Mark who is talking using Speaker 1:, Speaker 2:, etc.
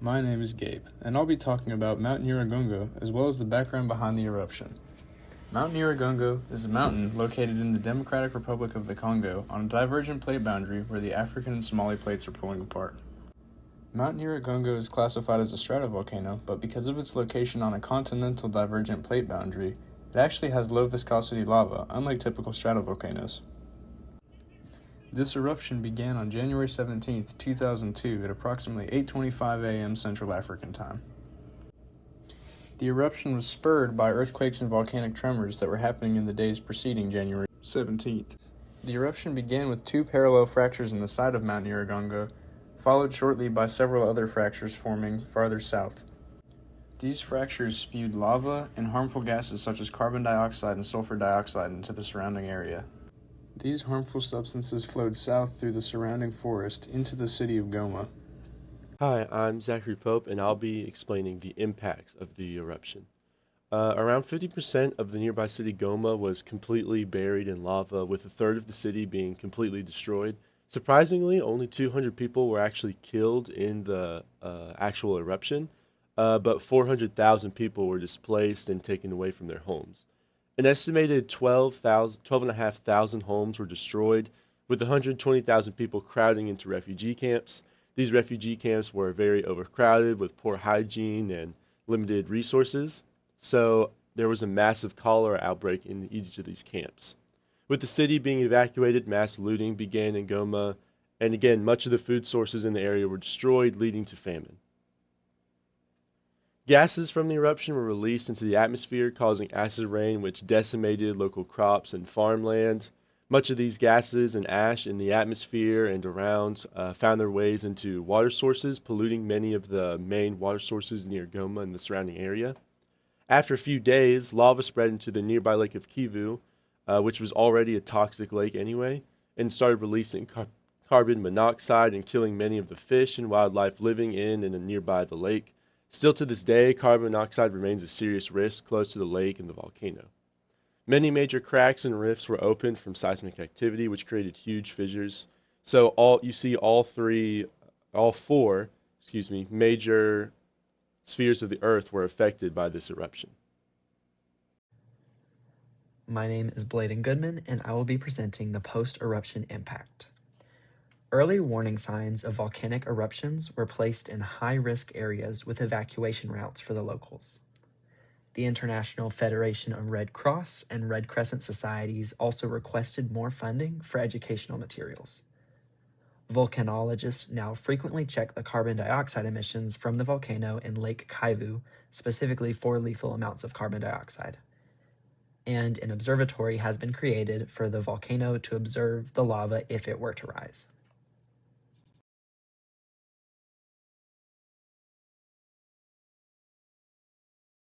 Speaker 1: My name is Gabe, and I'll be talking about Mount Nyiragongo as well as the background behind the eruption. Mount Nyiragongo is a mountain located in the Democratic Republic of the Congo on a divergent plate boundary where the African and Somali plates are pulling apart. Mount Nyiragongo is classified as a stratovolcano, but because of its location on a continental divergent plate boundary, it actually has low viscosity lava, unlike typical stratovolcanoes. This eruption began on January 17, 2002 at approximately 8:25 a.m. Central African Time. The eruption was spurred by earthquakes and volcanic tremors that were happening in the days preceding January 17th. The eruption began with two parallel fractures in the side of Mount Nyiragongo, followed shortly by several other fractures forming farther south. These fractures spewed lava and harmful gases such as carbon dioxide and sulfur dioxide into the surrounding area. These harmful substances flowed south through the surrounding forest into the city of Goma.
Speaker 2: Hi, I'm Zachary Pope, and I'll be explaining the impacts of the eruption. Around 50% of the nearby city Goma was completely buried in lava, with a third of the city being completely destroyed. Surprisingly, only 200 people were actually killed in the actual eruption, but 400,000 people were displaced and taken away from their homes. An estimated 12,500 homes were destroyed, with 120,000 people crowding into refugee camps. These refugee camps were very overcrowded with poor hygiene and limited resources, so there was a massive cholera outbreak in each of these camps. With the city being evacuated, mass looting began in Goma, and again, much of the food sources in the area were destroyed, leading to famine. Gases from the eruption were released into the atmosphere, causing acid rain, which decimated local crops and farmland. Much of these gases and ash in the atmosphere and around found their ways into water sources, polluting many of the main water sources near Goma and the surrounding area. After a few days, lava spread into the nearby lake of Kivu, which was already a toxic lake anyway, and started releasing carbon monoxide and killing many of the fish and wildlife living in and nearby the lake. Still to this day, carbon monoxide remains a serious risk close to the lake and the volcano. Many major cracks and rifts were opened from seismic activity, which created huge fissures. So all four, major spheres of the Earth were affected by this eruption.
Speaker 3: My name is Bladen Goodman, and I will be presenting the post-eruption impact. Early warning signs of volcanic eruptions were placed in high-risk areas with evacuation routes for the locals. The International Federation of Red Cross and Red Crescent Societies also requested more funding for educational materials. Volcanologists now frequently check the carbon dioxide emissions from the volcano in Lake Kivu, specifically for lethal amounts of carbon dioxide. And an observatory has been created for the volcano to observe the lava if it were to rise.